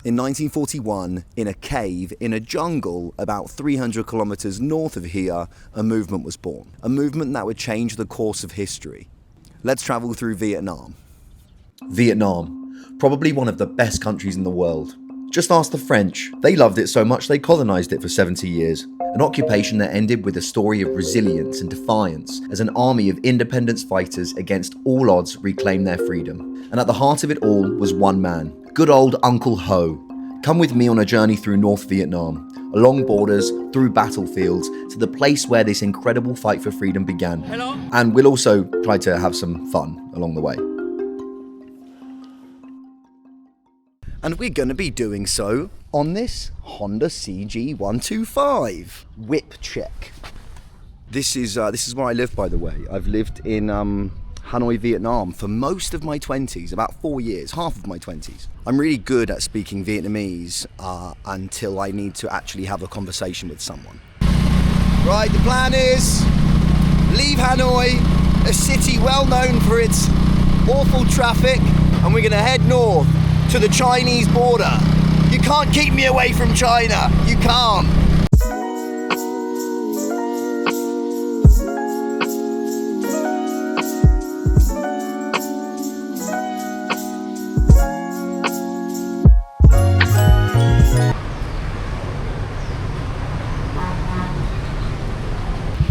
In 1941, in a cave in a jungle about 300 kilometers north of here, a movement was born. A movement that would change the course of history. Let's travel through Vietnam. Vietnam, probably one of the best countries in the world. Just ask the French. They loved it so much they colonized it for 70 years. An occupation that ended with a story of resilience and defiance as an army of independence fighters against all odds reclaimed their freedom. And at the heart of it all was one man, good old Uncle Ho. Come with me on a journey through North Vietnam, along borders, through battlefields, to the place where this incredible fight for freedom began. Hello. And we'll also try to have some fun along the way. And we're going to be doing so on this Honda CG125 whip check. This is where I live, by the way. I've lived in Hanoi, Vietnam for most of my 20s, about 4 years, half of my 20s. I'm really good at speaking Vietnamese until I need to actually have a conversation with someone. Right, the plan is leave Hanoi, a city well known for its awful traffic, and we're going to head north to the Chinese border. You can't keep me away from China. You can't.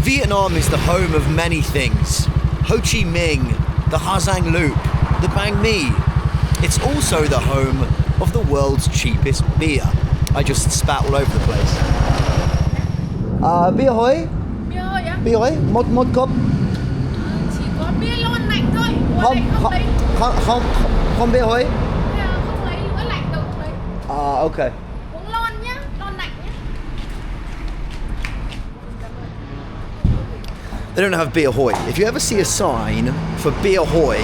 Vietnam is the home of many things. Ho Chi Minh, the Ha Giang Loop, the Banh Mi. It's also the home of the world's cheapest beer. I just spat all over the place. Bia Hoi? Bia Hoi á? Bia Hoi? Một cốc? Chỉ có bia lon lạnh thôi. Không, Không lấy. không Bia Hoi? Không lấy, nữa lạnh đâu không lấy. Okay. Uống lon nhá, lon lạnh nhá. They don't have Bia Hoi. If you ever see a sign for Bia Hoi,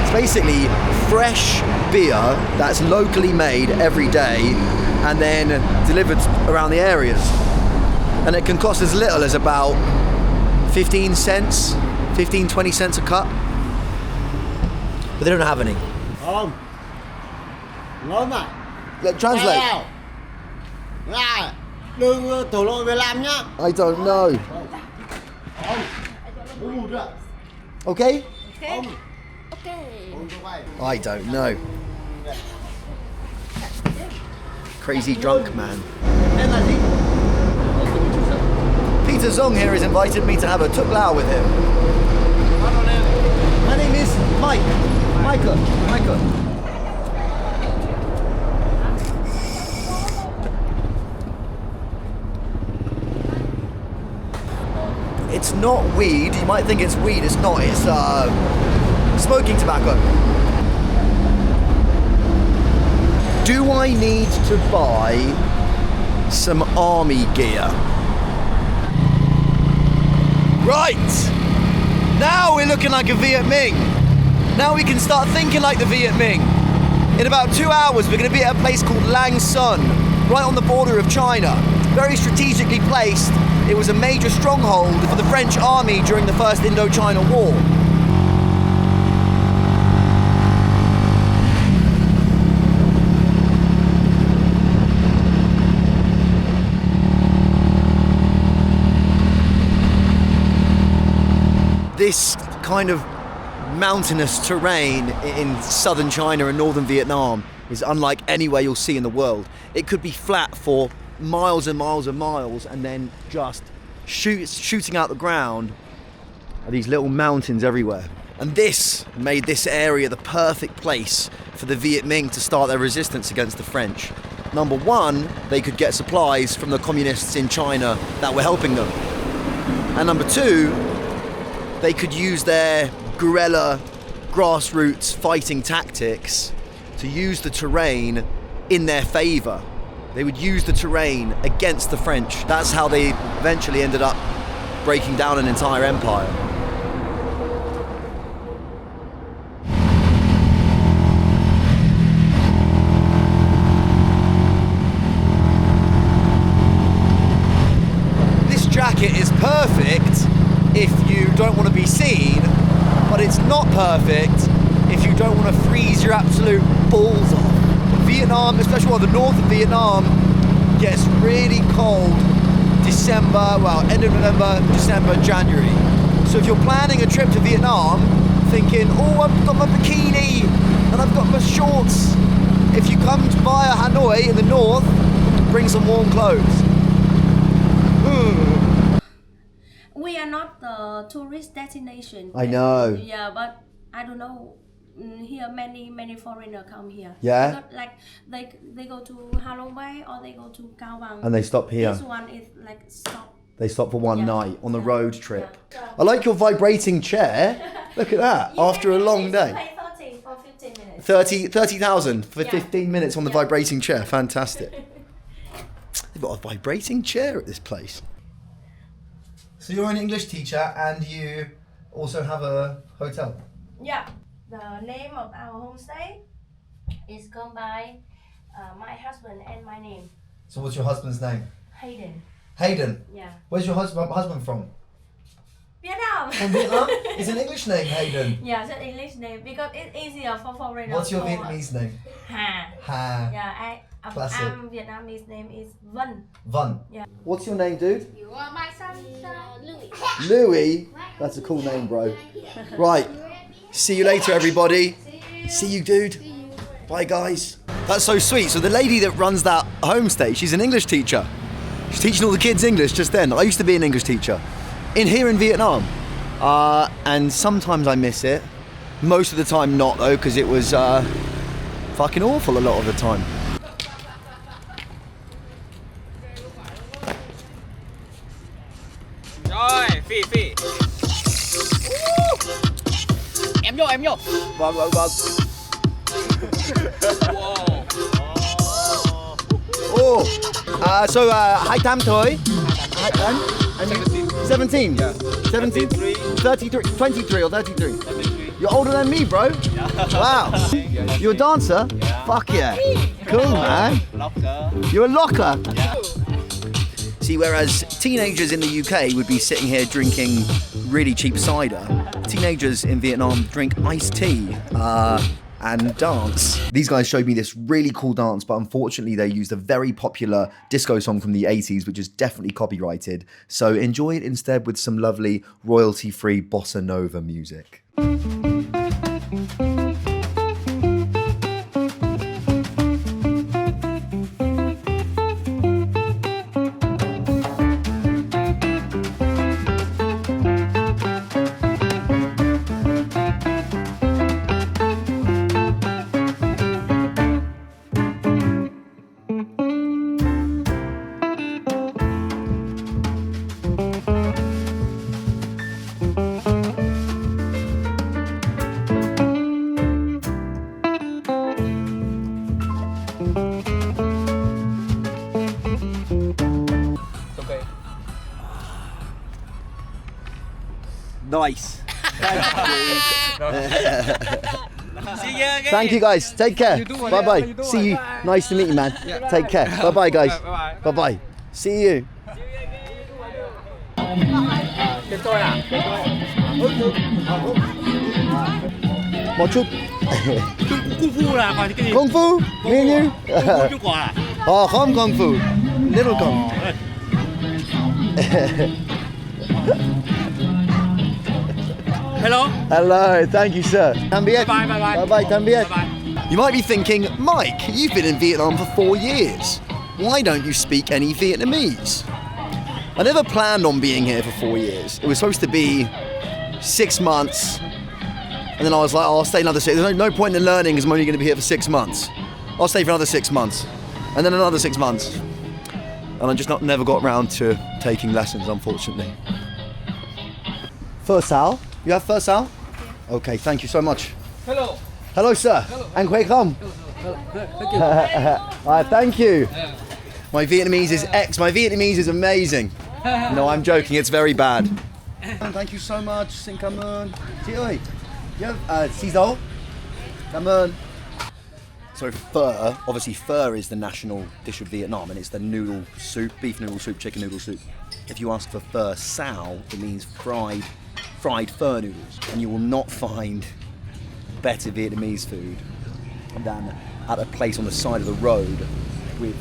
it's basically fresh beer that's locally made every day and then delivered around the areas. And it can cost as little as about 15 cents, 15, 20 cents a cup. But they don't have any. Không. Ngon mà. Translate. Dạ. Đừng thổ lộ về làm nhá. I don't know. Không. Uống một rượu. Okay? Okay. Không. Okay. I don't know. Crazy drunk man. Tên là gì? Peter Zong here has invited me to have a tuk lao with him. My name is Mike. Michael. It's not weed. You might think it's weed. It's not. It's smoking tobacco. Do I need to buy some army gear? Right! Now we're looking like a Viet Minh. Now we can start thinking like the Viet Minh. In about 2 hours, we're going to be at a place called Lang Son, right on the border of China. Very strategically placed. It was a major stronghold for the French army during the First Indochina War. This kind of mountainous terrain in southern China and northern Vietnam is unlike anywhere you'll see in the world. It could be flat for miles and miles and miles, and then just shooting out the ground are these little mountains everywhere. And this made this area the perfect place for the Viet Minh to start their resistance against the French. Number one, they could get supplies from the communists in China that were helping them. And number two, they could use their guerrilla, grassroots fighting tactics to use the terrain in their favour. They would use the terrain against the French. That's how they eventually ended up breaking down an entire empire. This jacket is perfect if you don't want to be seen, but it's not perfect if you don't want to freeze your absolute balls off. Vietnam, especially the north of Vietnam, gets really cold December, well, end of November, December, January. So if you're planning a trip to Vietnam, thinking, oh, I've got my bikini and I've got my shorts, if you come via Hanoi in the north, bring some warm clothes. We are not the tourist destination. I know. Yeah, but I don't know. Here many foreigner come here. Yeah. Because, like they go to Ha Long Bay or they go to Cao Bang. And they stop here. This one is like stop. They stop for one Yeah. night on the Yeah. road trip. Yeah. I like your vibrating chair. Look at that. After a long day. Pay 30 for 15 minutes. 30,000 for Yeah. 15 minutes on the Yeah. vibrating chair. Fantastic. They've got a vibrating chair at this place. So you're an English teacher and you also have a hotel. Yeah. The name of our homestay is come by my husband and my name, So what's your husband's name? Hayden. Hayden. Yeah. Where's your husband from? Vietnam. From Vietnam? It's an English name, Hayden. Yeah, it's an English name because it's easier for foreigners. What's your for- Vietnamese name? Ha. Ha. Yeah, Classic. Vietnamese name is Vân. Vân. Yeah. What's your name, dude? You are my son, Louis. Louis. That's a cool name, bro. Right. See you later, everybody. See you, dude. Bye, guys. That's so sweet. So the lady that runs that homestay, she's an English teacher. She's teaching all the kids English just then. I used to be an English teacher here in Vietnam. And sometimes I miss it. Most of the time not, though, because it was fucking awful a lot of the time. Rồi, phỉ. Em vô. Vâng. Oh, so 2 tuổi. 17. Yeah. 17. 33. 23 or 33. You're older than me, bro. Wow. You're a dancer? Fuck yeah. Cool, man. You're a locker. See, whereas teenagers in the UK would be sitting here drinking really cheap cider, teenagers in Vietnam drink iced tea and dance. These guys showed me this really cool dance, but unfortunately they used a very popular disco song from the 80s, which is definitely copyrighted. So enjoy it instead with some lovely royalty-free bossa nova music. Nice. Thank you guys. Take care. Bye bye. See you. Nice to meet you, man. Take care. Bye bye, guys. Bye bye. See you. Một chút. Kung fu là còn cái gì? Kung fu? Me and you? Trung Quốc à? Oh, không kung fu. Little kung. Hello. Hello, thank you, sir. Tạm biệt. Bye bye. Bye bye, tạm biệt. Bye. You might be thinking, Mike, you've been in Vietnam for 4 years. Why don't you speak any Vietnamese? I never planned on being here for 4 years. It was supposed to be 6 months. And then I was like, oh, I'll stay another 6. There's no point in learning because I'm only going to be here for 6 months. I'll stay for another 6 months. And then another 6 months. And I just never got round to taking lessons, unfortunately. Pho Sao? You have Pho Sao? Okay, thank you so much. Hello. Hello, sir. Anh khỏe không? Thank you. My Vietnamese is My Vietnamese is amazing. No, I'm joking. It's very bad. Thank you so much. Xin cảm ơn. Chị ơi, xì dầu. Cảm ơn. So pho, obviously pho is the national dish of Vietnam, and it's the noodle soup, beef noodle soup, chicken noodle soup. If you ask for pho sao, it means fried pho noodles, and you will not find better Vietnamese food than at a place on the side of the road with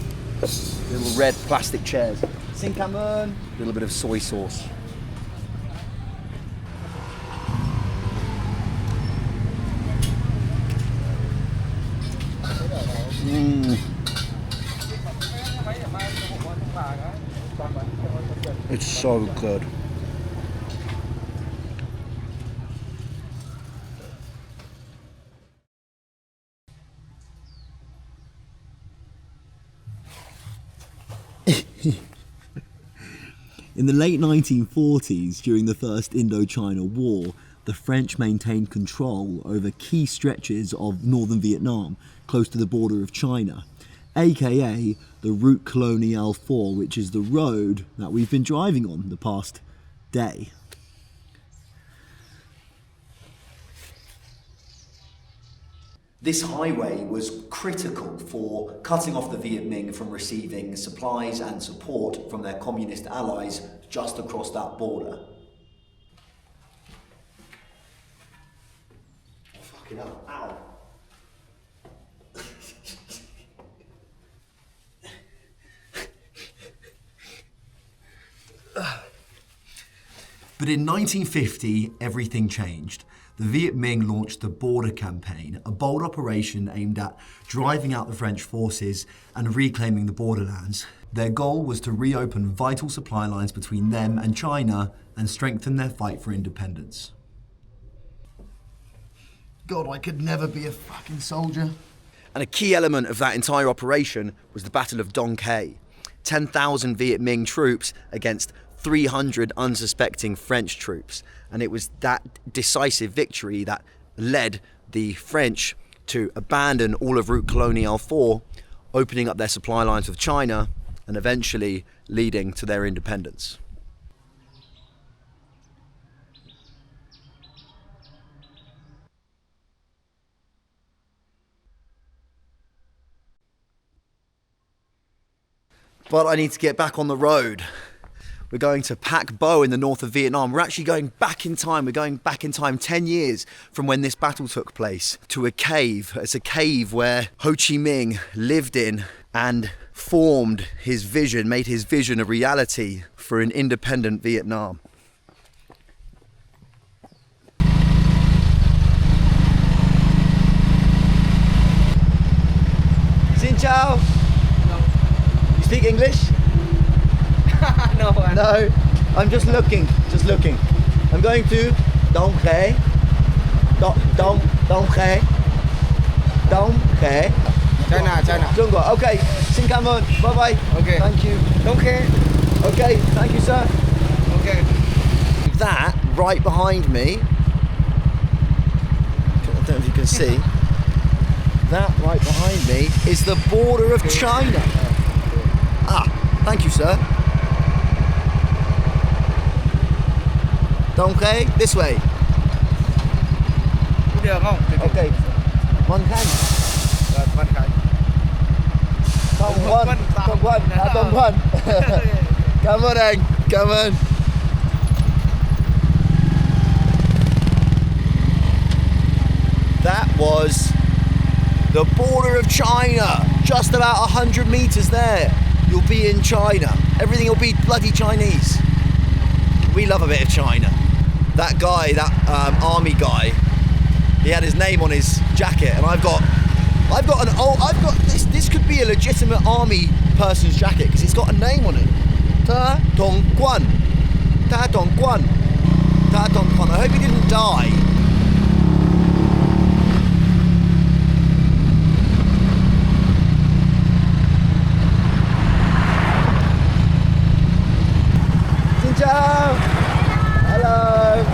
little red plastic chairs. Sinkamun, a little bit of soy sauce. It's so good. In the late 1940s, during the First Indochina War, the French maintained control over key stretches of northern Vietnam, close to the border of China, aka the Route Coloniale 4, which is the road that we've been driving on the past day. This highway was critical for cutting off the Viet Minh from receiving supplies and support from their communist allies just across that border. Fucking hell, ow. But in 1950, everything changed. The Viet Minh launched the Border Campaign, a bold operation aimed at driving out the French forces and reclaiming the borderlands. Their goal was to reopen vital supply lines between them and China and strengthen their fight for independence. God, I could never be a fucking soldier. And a key element of that entire operation was the Battle of Dong Quai. 10,000 Viet Minh troops against 300 unsuspecting French troops. And it was that decisive victory that led the French to abandon all of Route Coloniale 4, opening up their supply lines with China and eventually leading to their independence. But I need to get back on the road. We're going to Pac Bo in the north of Vietnam. We're actually going back in time. We're going back in time 10 years from when this battle took place to a cave. It's a cave where Ho Chi Minh lived in and formed his vision, made his vision a reality for an independent Vietnam. Xin chào. You speak English? No, No, I'm just looking. I'm going to Dong Quai. Dong Quai. China. Trung Quốc. Okay, xin cảm ơn. Bye bye. Okay. Thank you. Okay. Okay, thank you, sir. Okay. That right behind me, I don't know if you can see, that right behind me is the border of China. Ah, thank you, sir. Dong Quai, this way. Được không? Okay. Văn Khanh. Văn Khánh. Tông Quân. Tông Quân. Cảm ơn anh. Cảm ơn. That was the border of China. Just about 100 meters there. You'll be in China. Everything will be bloody Chinese. We love a bit of China. That guy, that army guy, he had his name on his jacket, and I've got this could be a legitimate army person's jacket because it's got a name on it. Ta Dong Quan. Ta Dong Quan. Ta Dong Quan. I hope he didn't die. Xin chào. Hello.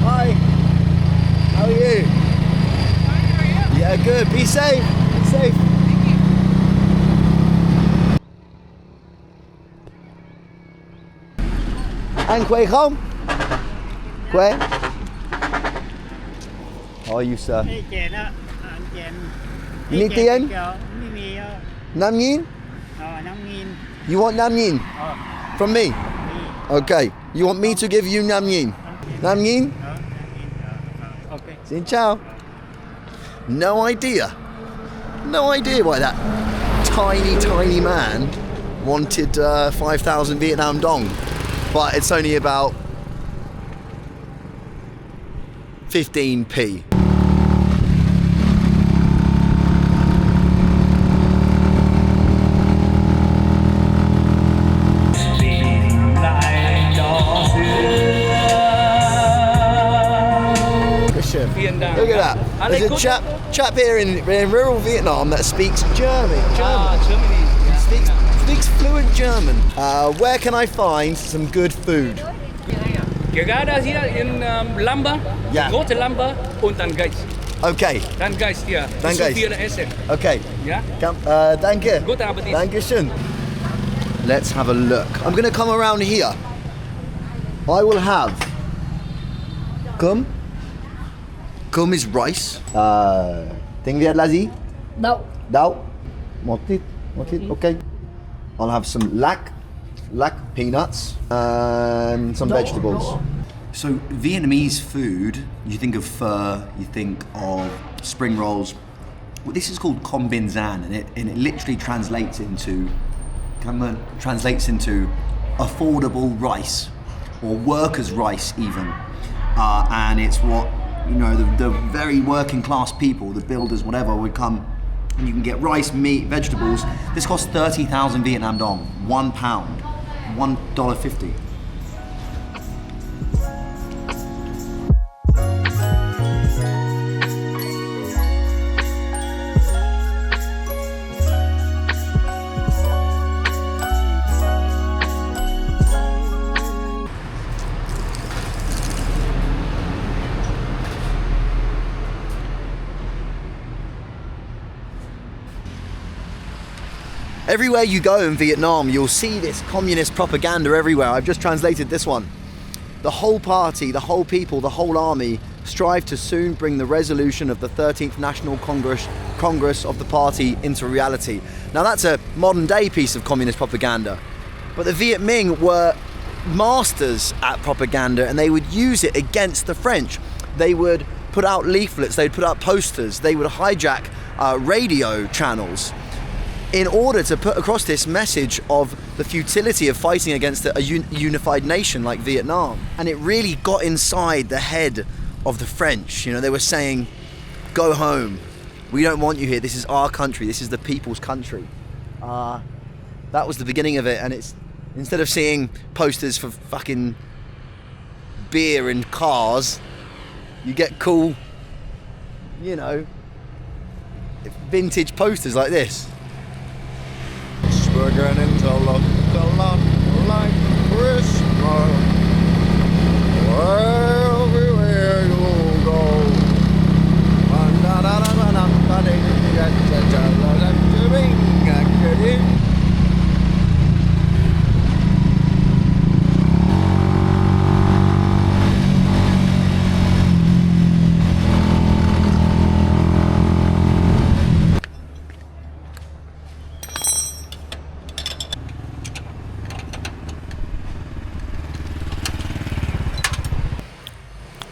Hi. How are you? Yeah, good. Be safe. Be safe. Anh khỏe không? Khỏe. How are you, sir? You need tiền? 5.000? 5.000. You want 5.000? From me? Okay. You want me to give you 5.000? 5.000? Xin chào. No idea why that tiny man wanted 5,000 Vietnam dong, but it's only about 15p. Look at that. There's a chap here in rural Vietnam that speaks German. Germany. Speaks fluent German. Where can I find some good food? You got us here in Lumber. Yeah. Go to Lumber und dann geht's. Okay. Dann geht's hier. Dann geht's. Viel Essen. Okay. Ja? Danke. Guten Appetit. Dankeschön. Let's have a look. I'm going to come around here. I will have Kum is rice. Tiếng Việt là gì? Đậu. Một thịt. Okay. I'll have some lac peanuts, and some vegetables. So Vietnamese food, you think of pho, you think of spring rolls. Well, this is called com bin zan, and it literally translates into affordable rice, or workers' rice even. And it's what, you know, the very working class people, the builders, whatever, would come, and you can get rice, meat, vegetables. This costs 30,000 Vietnam dong, £1, $1.50. Everywhere you go in Vietnam, you'll see this communist propaganda everywhere. I've just translated this one. The whole party, the whole people, the whole army strive to soon bring the resolution of the 13th National Congress of the party into reality. Now that's a modern day piece of communist propaganda. But the Viet Minh were masters at propaganda, and they would use it against the French. They would put out leaflets, they'd put out posters, they would hijack radio channels in order to put across this message of the futility of fighting against a unified nation like Vietnam. And it really got inside the head of the French. You know, they were saying, go home. We don't want you here. This is our country. This is the people's country. That was the beginning of it. And it's, instead of seeing posters for fucking beer and cars, you get cool, you know, vintage posters like this. Beginning to look a lot like Christmas. Everywhere you go.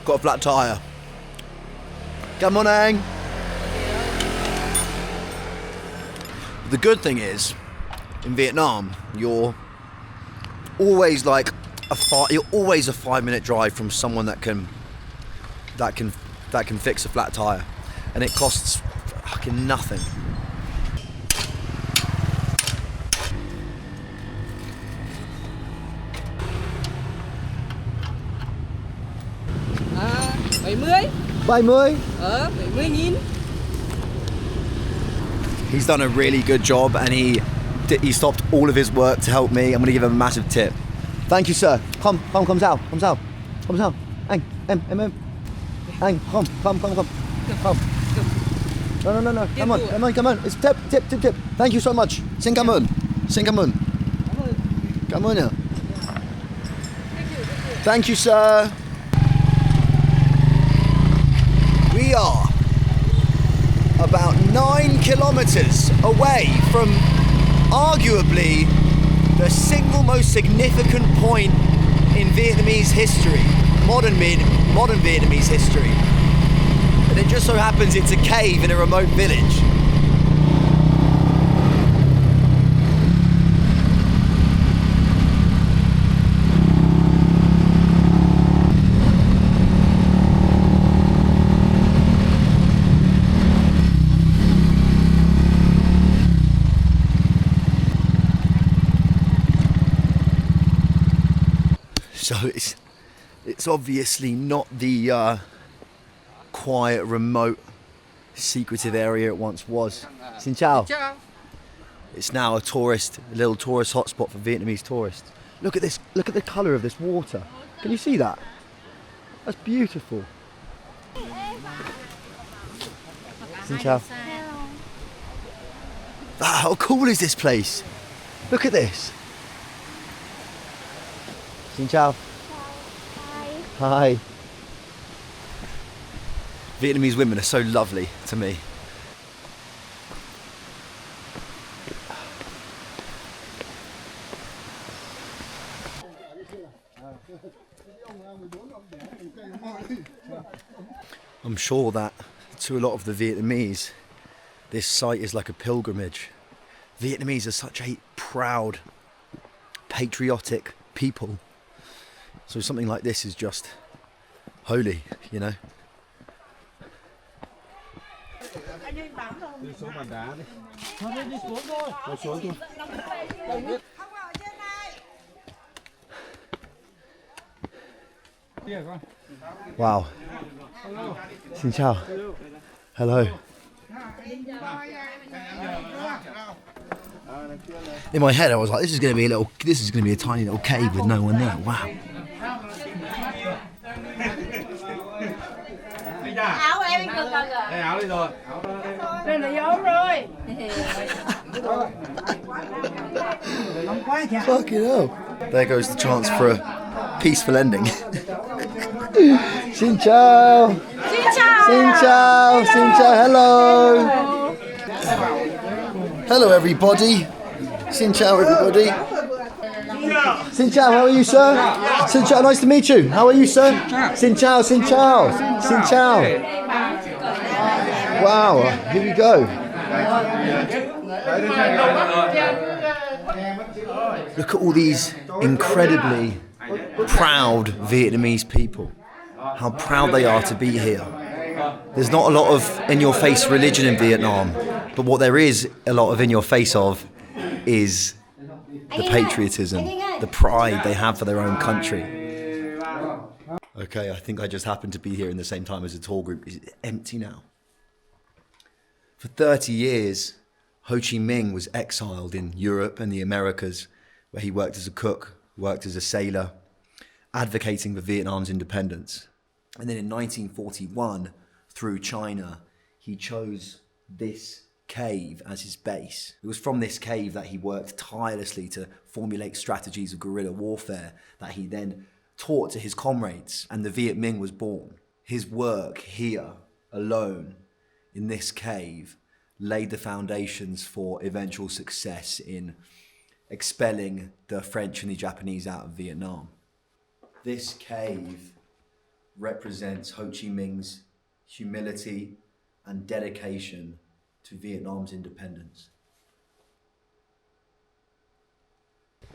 Got a flat tyre. Good morning. The good thing is, in Vietnam, you're always like you're always a 5-minute drive from someone that can fix a flat tyre, and it costs fucking nothing. By me. 70.000. He's done a really good job, and he stopped all of his work to help me. I'm going to give him a massive tip. Thank you, sir. Come sao. Anh, anh, come. No. Come on. It's tip. Thank you so much. Xin cảm ơn. Cảm ơn. Thank you, sir. We are about 9 kilometers away from arguably the single most significant point in Vietnamese history, modern Vietnamese history. And it just so happens it's a cave in a remote village. So it's obviously not the quiet, remote, secretive area it once was. Xin chào. It's now a little tourist hotspot for Vietnamese tourists. Look at this, look at the colour of this water. Can you see that? That's beautiful. Xin chào. Ah, how cool is this place? Look at this. Xin chào. Hi. Vietnamese women are so lovely to me. I'm sure that to a lot of the Vietnamese, this site is like a pilgrimage. Vietnamese are such a proud, patriotic people. So something like this is just holy, you know. Wow. Xin chào. Hello. In my head I was like, this is going to be a tiny little cave with no one there. Wow. Áo em cực cực à. Đây áo đi rồi. Đây là dấu rồi. Fucking hell. There goes the chance for a peaceful ending. Xin chào. Xin chào. Xin chào. Xin chào. Hello. Hello everybody. Xin chào everybody. Xin chào, how are you, sir? Xin chào, nice to meet you. How are you, sir? Xin chào, xin chào. Xin chào. Wow, here we go. Look at all these incredibly proud Vietnamese people. How proud they are to be here. There's not a lot of in-your-face religion in Vietnam, but what there is a lot of in-your-face of is the patriotism, the pride they have for their own country. Okay, I think I just happened to be here in the same time as a tour group. Is it empty now? For 30 years, Ho Chi Minh was exiled in Europe and the Americas, where he worked as a cook, worked as a sailor, advocating for Vietnam's independence. And then in 1941, through China, he chose this cave as his base. It was from this cave that he worked tirelessly to formulate strategies of guerrilla warfare that he then taught to his comrades, and the Viet Minh was born. His work here alone in this cave laid the foundations for eventual success in expelling the French and the Japanese out of Vietnam. This cave represents Ho Chi Minh's humility and dedication to Vietnam's independence.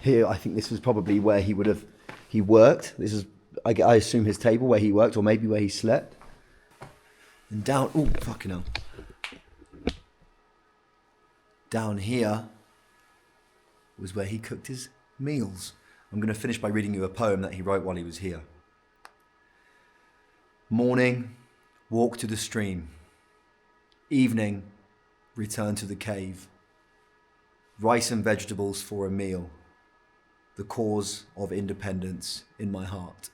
Here, I think this was probably where he worked. This is, I assume, his table where he worked, or maybe where he slept. And down, oh, fucking hell. Down here was where he cooked his meals. I'm going to finish by reading you a poem that he wrote while he was here. Morning, walk to the stream. Evening, return to the cave. Rice and vegetables for a meal. The cause of independence in my heart.